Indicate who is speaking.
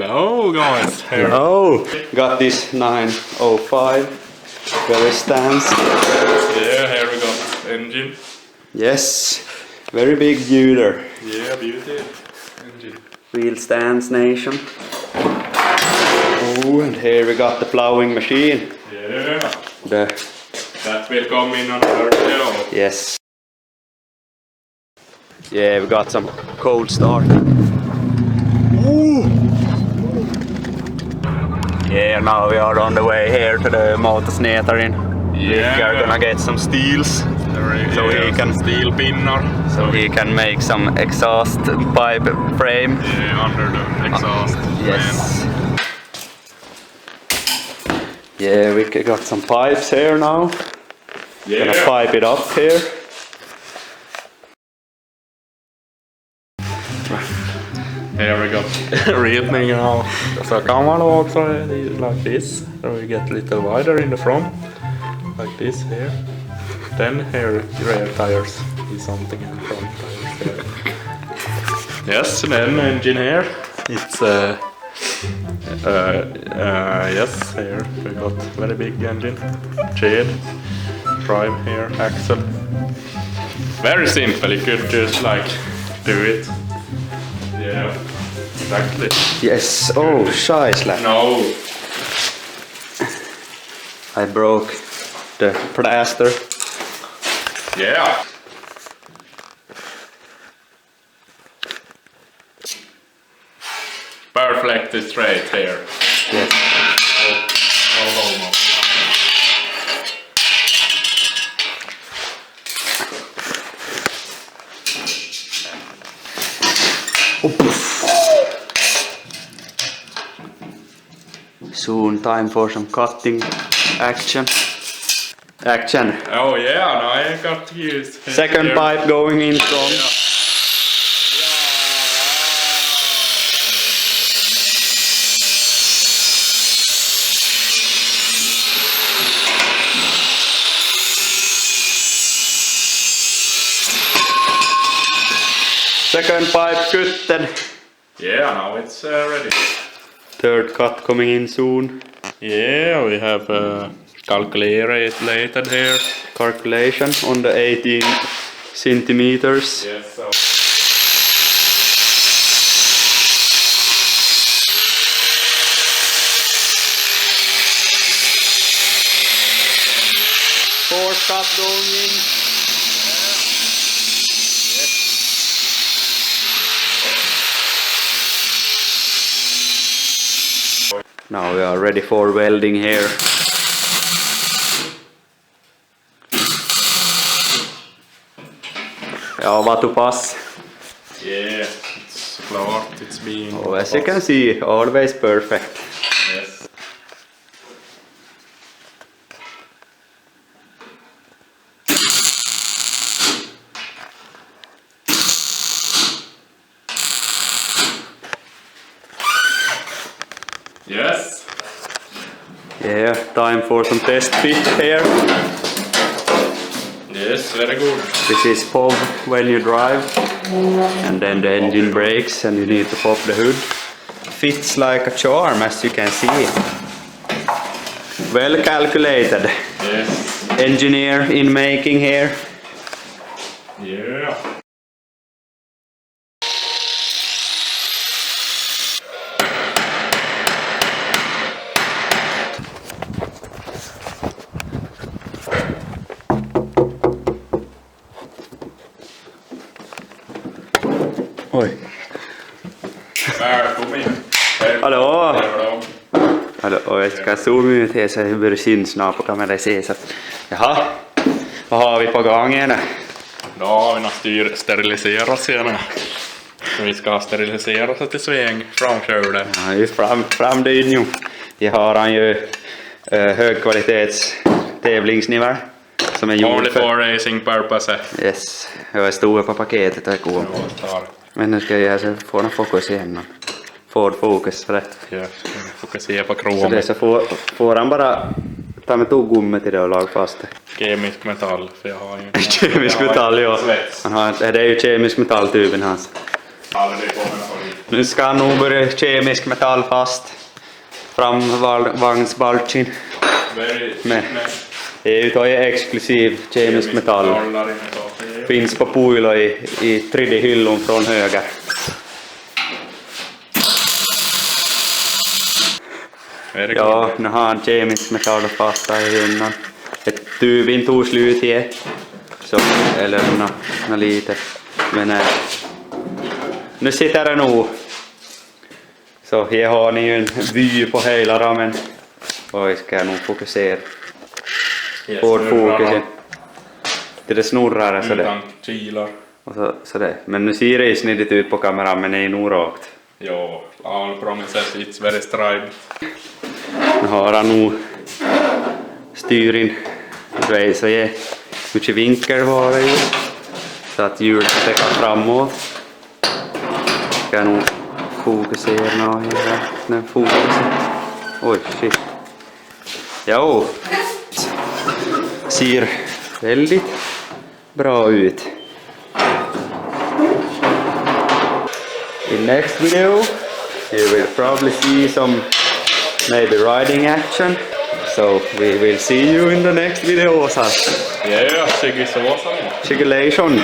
Speaker 1: Hello guys.
Speaker 2: Hello. Got this 905. Very stands.
Speaker 1: Yeah, here we got engine.
Speaker 2: Yes. Very big builder.
Speaker 1: Yeah, beauty. Engine.
Speaker 2: Wheel stands nation. Oh, and here we got the plowing machine.
Speaker 1: Yeah.
Speaker 2: That
Speaker 1: will come in on the video.
Speaker 2: Yes. Yeah, we got some cold start. Ooh. Yeah, now we are on the way here to the motorsnetaren.
Speaker 1: Yeah.
Speaker 2: We are gonna get some steels. So he can
Speaker 1: steel pinner.
Speaker 2: So he can make some exhaust pipe frame.
Speaker 1: Yeah, under the exhaust.
Speaker 2: Yes. Yeah, we got some pipes here now.
Speaker 1: Yeah.
Speaker 2: Gonna pipe it up here.
Speaker 1: Here we got reading now. So come on also like this. So we get a little wider in the front. Like this here. Then here rear tires is something in front tires here. Yes, and then engine here. It's yes, here we got very big engine. Shed, drive here, axle. Very simple, you could just like do it. Yeah, exactly.
Speaker 2: Yes, oh, scheisse.
Speaker 1: No.
Speaker 2: I broke the plaster.
Speaker 1: Yeah. Perfectly straight here.
Speaker 2: Yes.
Speaker 1: Almost.
Speaker 2: Soon time for some cutting action. Action.
Speaker 1: Oh yeah, no, I got used.
Speaker 2: Second
Speaker 1: here.
Speaker 2: pipe going in from.
Speaker 1: Yeah.
Speaker 2: Second pipe cutten.
Speaker 1: Yeah, now it's ready.
Speaker 2: Third cut coming in soon.
Speaker 1: Yeah, we have calculated here.
Speaker 2: Calculation on the 18 centimeters.
Speaker 1: Yes, so.
Speaker 2: Fourth cut going in. Now we are ready for welding here. Ja, vatupass.
Speaker 1: Yeah, it's klart, it's being.
Speaker 2: Oh, as you can see, always perfect.
Speaker 1: Yes. Yes.
Speaker 2: Yeah, time for some test fit here.
Speaker 1: Yes, very good.
Speaker 2: This is pop when you drive, and then the engine brakes and you need to pop the hood. Fits like a charm, as you can see. Well calculated.
Speaker 1: Yes.
Speaker 2: Engineer in making here.
Speaker 1: Yeah.
Speaker 2: Oj.
Speaker 1: Välkommen.
Speaker 2: Hallå!
Speaker 1: Hallå.
Speaker 2: Hallå, jag ska zooma ut här så det börjar synas snart på kameran ses. Jaha, vad har vi på gång här nu?
Speaker 1: Då har vi något steriliserat sen. Så vi ska sterilisera så till sväng framkörde.
Speaker 2: Ja, just framdyn ju. Vi har han ju högkvalitets tävlingsnivå som är gjord
Speaker 1: Only for racing purpose.
Speaker 2: Yes, jag är stor på paketet och kom. Men nu ska jag så få en fokus igen. Ford fokus för det.
Speaker 1: Ja, fokusera på
Speaker 2: Så
Speaker 1: krom.
Speaker 2: det så får han bara ta med tuggummi till det och laga fast det.
Speaker 1: Kemisk metall, för jag har ju
Speaker 2: Kemisk metall, ja. Han har, det är ju kemisk metalltuben hans.
Speaker 1: Aldrig kommer på
Speaker 2: Nu ska han nog börja kemisk metall fast framvagnsbalkin. Men det är ju exklusiv kemisk metall. Finns på puilo i tredje hyllan från höger. Ja, nu har han kemisk metall fast i hyllan. Ett tubin tog slut i så, eller något litet. Men nu sitter det nog. Så här har ni ju en vy på hela ramen. Oj, ska jag nog fokusera. Får fokusen. Det snurrar så det.
Speaker 1: Kilar.
Speaker 2: Och så det. Men nu ser det ju snittigt ut på kameran, men det är nog rakt.
Speaker 1: Jo, all promises it's very striped.
Speaker 2: Nu har han nog styrin. Så är mycket vinkel var det ju. Så att hjulet sträcker framåt. Ska jag nog fokusera nå här. Den fokusen. Oj, shit. Jo. Ser väldigt bra ut. In next video you will probably see some maybe riding action. So we will see you in the next video.
Speaker 1: Yeah, check it out.
Speaker 2: Congratulations.